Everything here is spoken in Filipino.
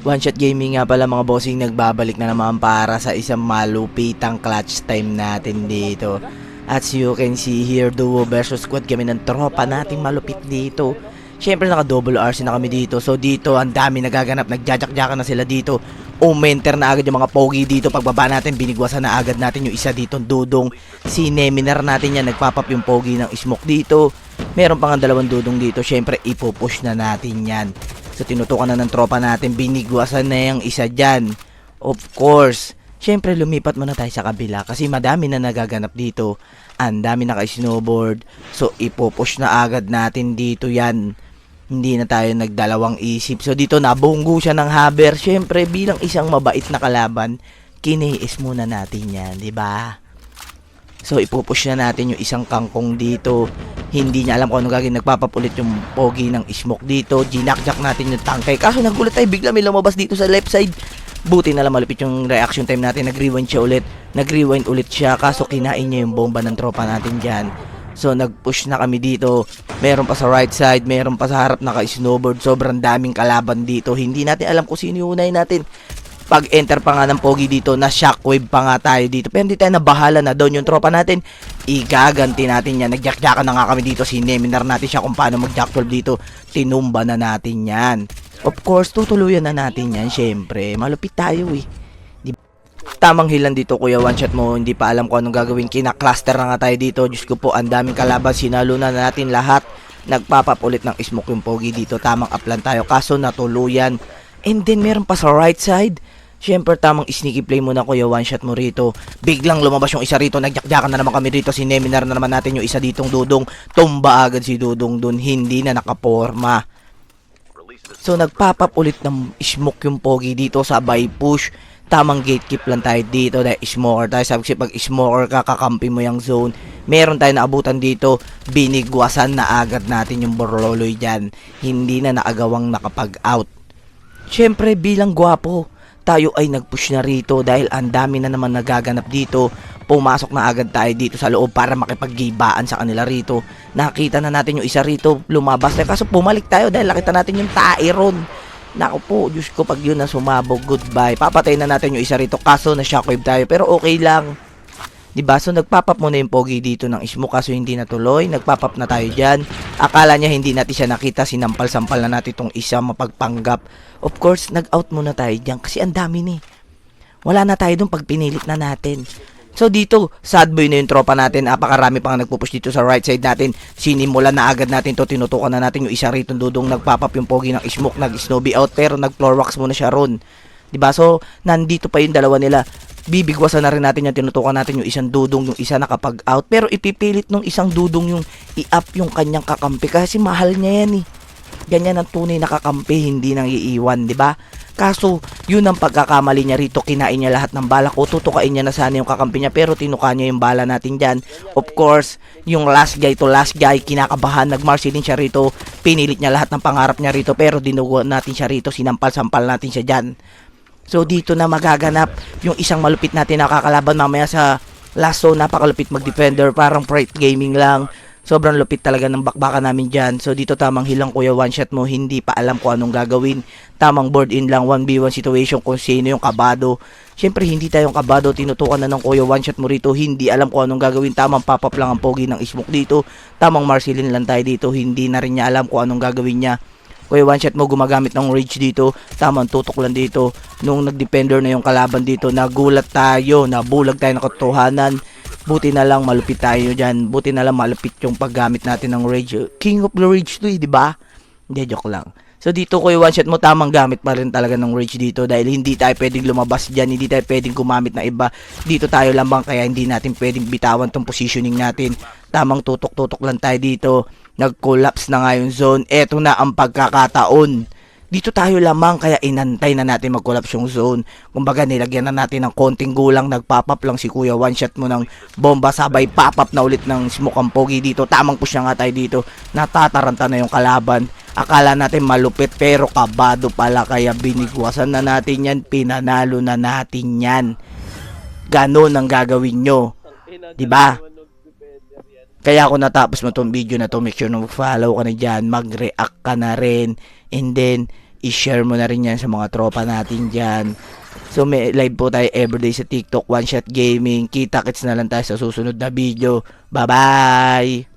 One Shot Gaming nga pala mga bossing, nagbabalik na naman para sa isang malupitang clutch time natin dito. As you can see here, duo versus squad kami ng tropa nating malupit dito. Siyempre naka double RC na kami dito. So dito ang dami nagaganap, nagjajakjakan na sila dito. Umenter na agad yung mga pogi dito. Pagbaba natin, binigwasan na agad natin yung isa dito, dudong. Si Neminar natin yan, nagpapap yung pogi ng smoke dito. Meron pang dalawang dudong dito, siyempre ipupush na natin yan. So tinutukan na ng tropa natin, binigwasan na yung isa dyan. Of course, syempre lumipat muna tayo sa kabila kasi madami na nagaganap dito. Ang dami naka-snowboard. So ipupush na agad natin dito yan. Hindi na tayo nagdalawang isip. So dito nabunggo siya ng haber. Syempre bilang isang mabait na kalaban, kiniis muna natin yan, di ba? So ipupush na natin yung isang kangkong dito. Hindi niya alam kung ano gagawin. Nagpapapulit yung pogi ng smoke dito. Ginakjak natin yung tangkay. Kaso nagulat tayo, bigla may lumabas dito sa left side. Buti na lang malupit yung reaction time natin. Nag-rewind siya ulit. Nag-rewind ulit siya. Kaso kinain niya yung bomba ng tropa natin dyan. So nag-push na kami dito. Meron pa sa right side. Meron pa sa harap naka-snowboard. Sobrang daming kalaban dito. Hindi natin alam kung sino yung unay natin. Pag-enter pa nga ng pogi dito, na shockwave pa nga tayo dito. Pero hindi tayo nabahala na doon yung tropa natin. Igaganti natin yan. Nagjakjakan na nga kami dito. Sineminar natin siya kung paano mag-jack 12 dito. Tinumba na natin yan. Of course, tutuluyan na natin yan. Syempre, malupit tayo eh. Diba? Tamang hilan dito kuya, one shot mo. Hindi pa alam kung anong gagawin. Kina-cluster na nga tayo dito. Diyos ko po, ang daming kalaban. Sinalo na natin lahat. Nagpapapulit ng smoke yung pogi dito. Tamang up lang tayo. Kaso natuluyan. And then meron pa sa right side. Siyempre tamang sneaky play muna kuya, one shot mo rito. Biglang lumabas yung isa rito, nagjakjakan na naman kami rito. Sineminar na naman natin yung isa ditong dudong. Tumba agad si dudong dun, hindi na nakaporma. So nagpapap ulit ng smoke yung pogi dito, sabay push. Tamang gatekeep lang tayo dito dahil smoker tayo. Sabi kasi pag smoker ka, kakampi mo yung zone. Meron tayo naabutan dito, binigwasan na agad natin yung borloloy dyan. Hindi na naagawang nakapag-out. Siyempre bilang gwapo, tayo ay nag-push na rito dahil ang dami na naman nagaganap dito. Pumasok na agad tayo dito sa loob para makipaggibaan sa kanila rito. Nakita na natin yung isa rito, lumabas na. Kaso pumalik tayo dahil nakita natin yung Tyron. Naku po, Diyos ko, pag yun na sumabog, goodbye. Papatay na natin yung isa rito, kaso na shockwave tayo. Pero okay lang. Diba? So nagpapap muna yung pogi dito ng smoke kaso hindi natuloy. Nagpapap na tayo dyan. Akala niya hindi natin siya nakita. Sinampal-sampal na natin itong isa mapagpanggap. Of course, nag-out muna tayo dyan kasi ang dami ni. Wala na tayo dun pag pinilit na natin. So dito, sad boy na yung tropa natin. Napakarami pang nagpupush dito sa right side natin. Sinimula na agad natin to. Tinutukan na natin yung isa rito dudong. Nagpapap yung pogi ng smoke. Nag-snowbie out pero nag-floor wax muna siya ron. Diba? So, nandito pa yung dalawa nila. Bibigwasan na rin natin yung tinutukan natin yung isang dudong, yung isa nakapag-out. Pero ipipilit nung isang dudong yung i-up yung kanyang kakampi. Kasi mahal niya yan eh. Ganyan ang tunay na kakampi, hindi nang iiwan, di ba? Kaso, yun ang pagkakamali niya rito. Kinain niya lahat ng bala ko. Tutukain niya na sana yung kakampi niya. Pero tinuka niya yung bala natin dyan. Of course, yung last guy to last guy, kinakabahan. Nag-marcy din siya rito. Pinilit niya lahat ng pangarap niya rito. Pero dinugo natin siya rito. Sinampal-sampal natin siya dyan. So dito na magaganap yung isang malupit natin nakakalaban mamaya sa last zone. Napakalupit mag-defender, parang Pride Gaming lang. Sobrang lupit talaga ng bakbakan namin dyan. So dito tamang hilang kuya, one shot mo. Hindi pa alam kung anong gagawin. Tamang board in lang, 1v1 situation kung sino yung kabado. Siyempre hindi tayong kabado. Tinutukan na ng kuya, one shot mo rito. Hindi alam kung anong gagawin. Tamang pop-up lang ang pogi ng smoke dito. Tamang Marceline lang tayo dito. Hindi na rin niya alam kung anong gagawin niya. Kuya, one shot mo, gumagamit ng rage dito. Tamang tutok lang dito. Nung nag-defender na yung kalaban dito, nagulat tayo. Nabulag tayo ng katotohanan. Buti na lang malupit tayo dyan. Buti na lang malupit yung paggamit natin ng rage. King of the rage to eh, di ba? Hindi, joke lang. So dito kuya, one shot mo, tamang gamit pa rin talaga ng rage dito. Dahil hindi tayo pwedeng lumabas dyan. Hindi tayo pwedeng gumamit na iba. Dito tayo lamang kaya hindi natin pwedeng bitawan tong positioning natin. Tamang tutok-tutok lang tayo dito. Nag-collapse na nga yung zone. Eto na ang pagkakataon. Dito tayo lamang kaya inantay na natin mag-collapse yung zone. Kumbaga nilagyan na natin ng konting gulang. Nagpop-up lang si kuya. One shot mo ng bomba sabay pop-up na ulit ng smoke ang pogi dito. Tamang push na nga tayo dito. Natataranta na yung kalaban. Akala natin malupit pero kabado pala. Kaya binigwasan na natin yan. Pinanalo na natin yan. Ganon ang gagawin nyo. Diba? Kaya kung natapos mo tong video na to, make sure na mag-follow ka na dyan, mag-react ka na rin, and then, i-share mo na rin yan sa mga tropa natin dyan. So may live po tayo everyday sa TikTok, One Shot Gaming. Kita-kits na lang tayo sa susunod na video. Bye-bye!